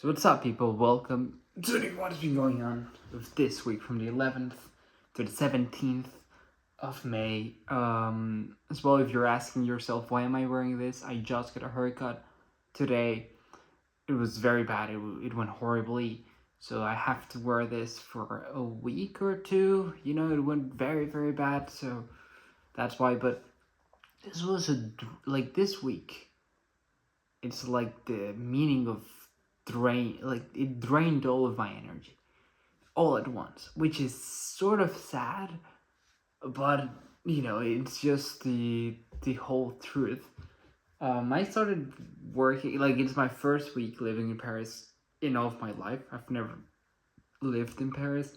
So what's up, people? Welcome to what's been going on with this week from the 11th to the 17th of May. As well, if you're asking yourself, why am I wearing this? I just got a haircut today. It was very bad. It went horribly. So I have to wear this for a week or two. It went very, very bad. So that's why. But this was this week. It's like the meaning of it drained all of my energy all at once, which is sort of sad, but it's just the whole truth. I started working, it's my first week living in Paris in all of my life. I've never lived in Paris,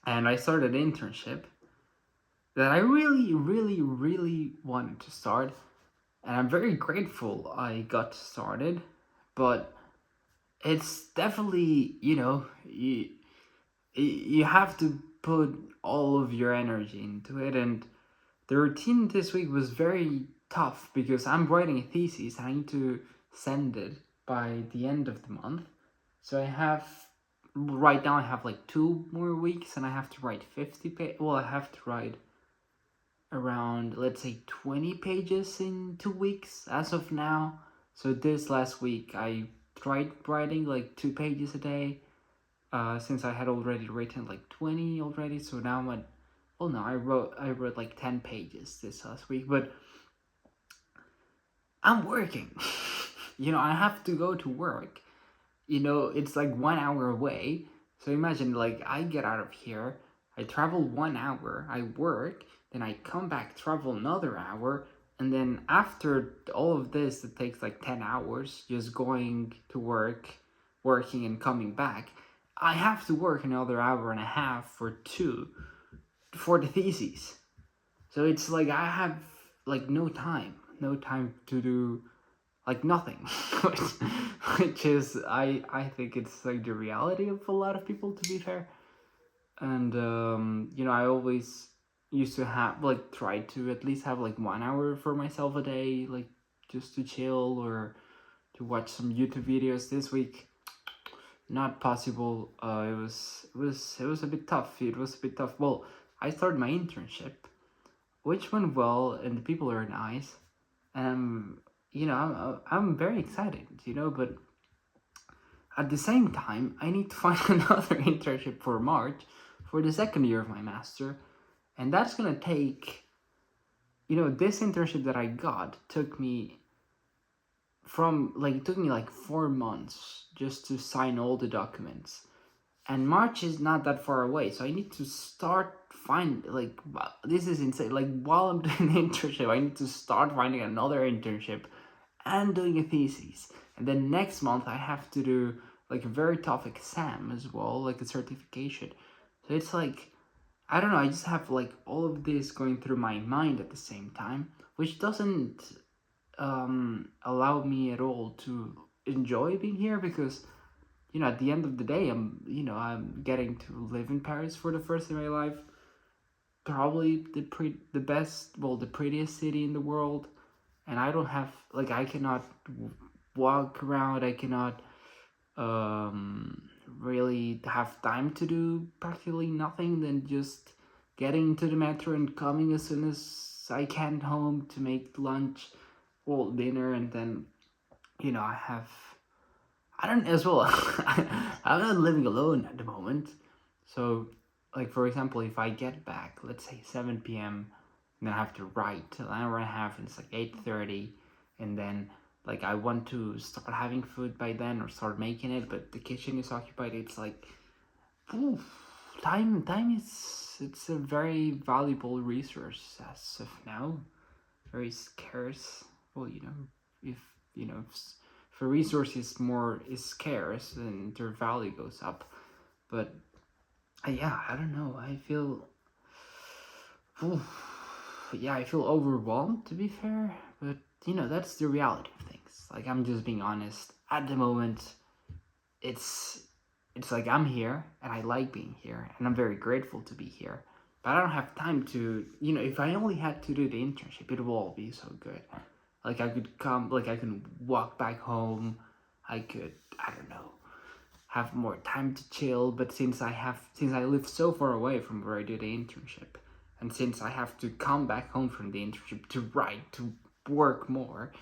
and I started an internship that I really, really, really wanted to start, and I'm very grateful I got started. But it's definitely, you have to put all of your energy into it, and the routine this week was very tough because I'm writing a thesis and I need to send it by the end of the month. So right now I have like 2 more weeks and I have to write 50 pages. Well, I have to write around, let's say, 20 pages in 2 weeks as of now. So this last week I tried writing like 2 pages a day, since I had already written like 20 already. So now I'm at, well, no, I wrote like 10 pages this last week, but I'm working. I have to go to work. It's like 1 hour away. So imagine, like, I get out of here, I travel 1 hour, I work, then I come back, travel another hour, and then after all of this, it takes like 10 hours just going to work, working, and coming back. I have to work another hour and a half for the thesis. So it's like I have like no time to do like nothing, which is I think it's like the reality of a lot of people, to be fair. And I always used to have like try to at least have like 1 hour for myself a day, like just to chill or to watch some YouTube videos. This week, not possible. It was a bit tough. It was a bit tough. Well, I started my internship, which went well, and the people are nice, and I'm very excited. But at the same time, I need to find another internship for March, for the second year of my master, and that's gonna take. This internship that I got took me like 4 months just to sign all the documents, and March is not that far away, so I need to start this is insane. Like, while I'm doing the internship, I need to start finding another internship and doing a thesis, and then next month I have to do like a very tough exam as well, like a certification. So it's like, I don't know, I just have like all of this going through my mind at the same time, which doesn't allow me at all to enjoy being here, because at the end of the day, I'm getting to live in Paris for the first time in my life. Probably the best, well, the prettiest city in the world, and I don't have I cannot walk around. I cannot really have time to do practically nothing than just getting to the metro and coming as soon as I can home to make lunch, well, dinner, and then I don't as well. I'm not living alone at the moment, so like, for example, if I get back, let's say 7 p.m., and then I have to write an hour and a half, and it's like 8:30, and then like I want to start having food by then or start making it, but the kitchen is occupied. It's like, oof, time is, it's a very valuable resource as of now, very scarce. Well, if if a resource is scarce, then their value goes up. But yeah, I don't know. I feel, yeah, I feel overwhelmed, to be fair. But that's the reality of things. Like, I'm just being honest. At the moment, it's like I'm here and I like being here and I'm very grateful to be here. But I don't have time to, if I only had to do the internship, it would all be so good. Like, I could come, like, I can walk back home. I could, I don't know, have more time to chill. But since I live so far away from where I do the internship, and since I have to come back home from the internship to write, to work more,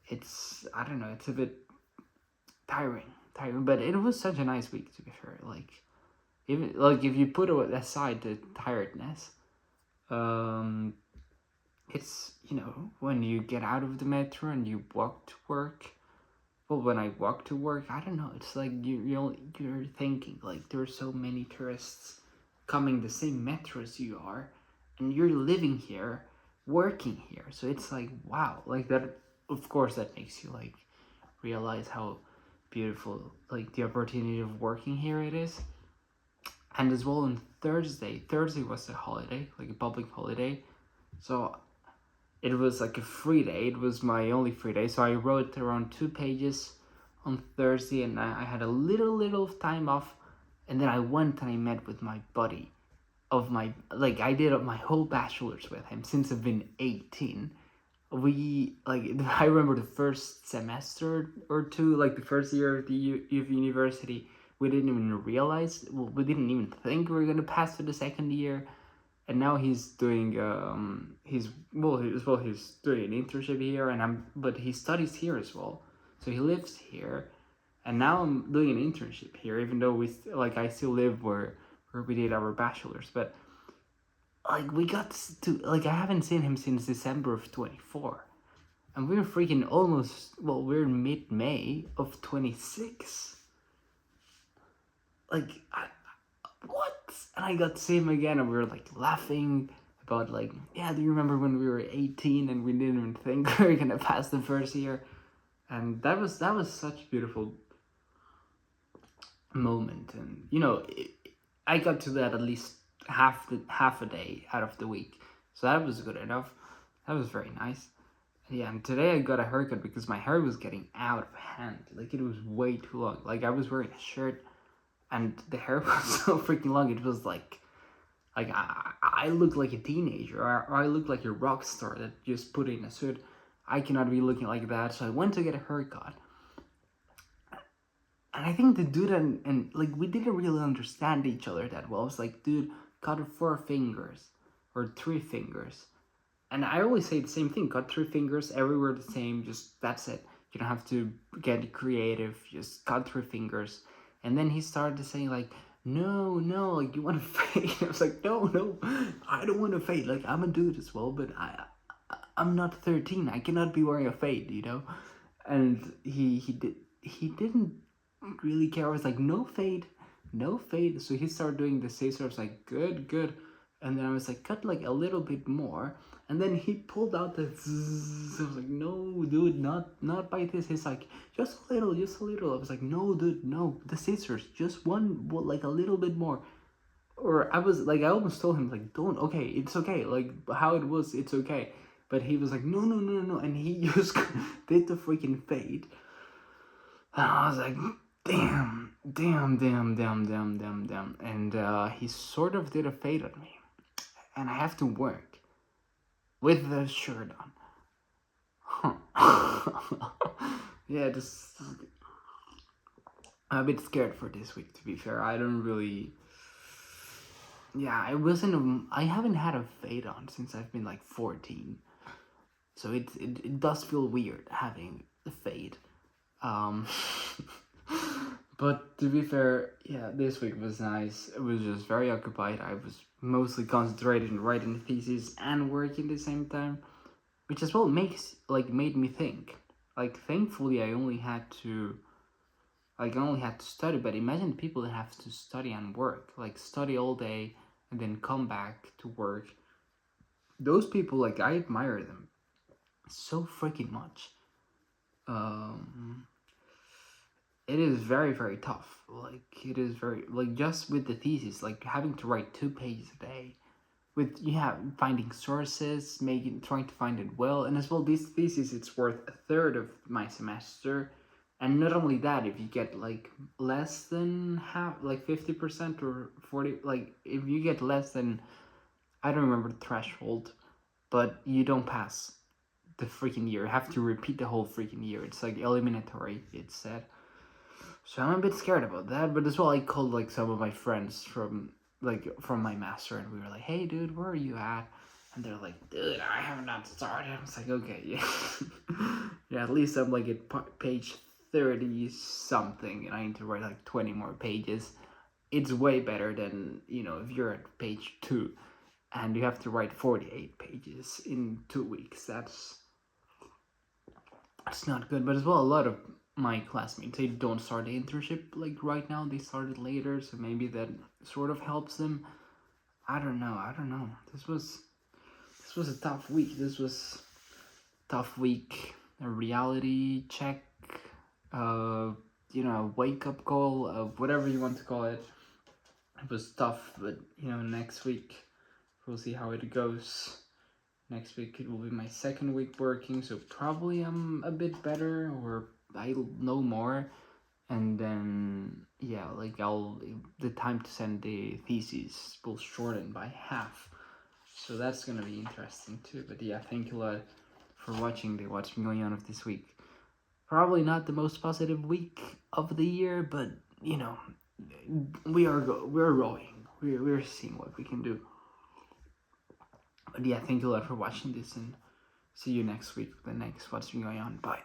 it's, I don't know, it's a bit tiring. But it was such a nice week, to be fair. Like, even like if you put aside the tiredness, um, it's, when you get out of the metro and you walk to work. Well, when I walk to work, I don't know. It's like you're thinking like there are so many tourists coming the same metro as you are, and you're living here, working here. So it's like, wow, like that. Of course, that makes you like realize how beautiful like the opportunity of working here it is. And as well on Thursday was a holiday, like a public holiday, so it was like a free day. It was my only free day, so I wrote around 2 pages on Thursday, and I had a little time off, and then I went and I met with my buddy of my, like, I did my whole bachelor's with him since I've been 18. We, like, I remember the first semester or two, like the first year of the of university, we didn't even realize, well, we didn't even think we were gonna pass to the second year. And now he's doing he's doing an internship here, but he studies here as well, so he lives here, and now I'm doing an internship here, even though I still live where we did our bachelor's. But like we got to, like, I haven't seen him since December of 24, and we're freaking we're mid-May of 26. Like, what? And I got to see him again, and we were like laughing about, like, yeah, do you remember when we were 18 and we didn't even think we were gonna pass the first year? And that was such a beautiful moment. And I got to that at least half a day out of the week, so that was good enough. That was very nice. Yeah, and today I got a haircut because my hair was getting out of hand. Like, it was way too long. Like, I was wearing a shirt, and the hair was so freaking long. It was like I look like a teenager, or I look like a rock star that just put in a suit. I cannot be looking like that, so I went to get a haircut. And I think the dude and like, we didn't really understand each other that well. I was like, dude, cut 4 fingers or 3 fingers. And I always say the same thing, cut 3 fingers, everywhere the same, just that's it. You don't have to get creative, just cut 3 fingers. And then he started to say, like, no, like, you want to fade? I was like, no, I don't want to fade. Like, I'm a dude as well, but I'm not 13. I cannot be wearing a fade, And he didn't really care. I was like, no fade. So he started doing the scissors. I was like, good. And then I was like, cut like a little bit more. And then he pulled out the zzz. I was like, no, dude, not by this. He's like, just a little. I was like, no, dude, no, the scissors, just one, like a little bit more. Or I was like, I almost told him, like, don't, okay, it's okay. Like, how it was, it's okay. But he was like, no. And he just did the freaking fade. And I was like, damn. And he sort of did a fade on me. And I have to work with the shirt on. Yeah, just, I'm a bit scared for this week, to be fair. I don't really, yeah, I haven't had a fade on since I've been like 14. So it does feel weird having the fade. But to be fair, yeah, this week was nice. It was just very occupied. I was mostly concentrated in writing the thesis and working at the same time, which as well made me think. Like, thankfully, I only had to study. But imagine people that have to study and work, like study all day and then come back to work. Those people, like, I admire them so freaking much. It is very, very tough. Like, it is very, like, just with the thesis, like, having to write 2 pages a day, with finding sources, trying to find it well. And as well, this thesis, it's worth 1/3 of my semester. And not only that, if you get like less than half, like 50% or 40, like if you get less than, I don't remember the threshold, but you don't pass the freaking year. You have to repeat the whole freaking year. It's like eliminatory, it's said. So I'm a bit scared about that, but as well, I called like some of my friends from my master, and we were like, "Hey, dude, where are you at?" And they're like, "Dude, I have not started." I was like, "Okay, yeah, yeah. At least I'm like at page 30 something, and I need to write like 20 more pages. It's way better than if you're at page 2, and you have to write 48 pages in 2 weeks. That's not good. But as well, a lot of my classmates, they don't start the internship like right now. They started later, so maybe that sort of helps them. I don't know. This was a tough week. This was tough week. A reality check. Uh, wake up call. Whatever you want to call it. It was tough, but next week we'll see how it goes. Next week it will be my second week working, so probably I'm a bit better, or I'll know more, and then yeah, like the time to send the thesis will shorten by half, so that's gonna be interesting too. But yeah, thank you a lot for watching the What's Been Going On of this week. Probably not the most positive week of the year, but we're rowing. We're seeing what we can do. But yeah, thank you a lot for watching this, and see you next week with the next What's Been Going On. Bye.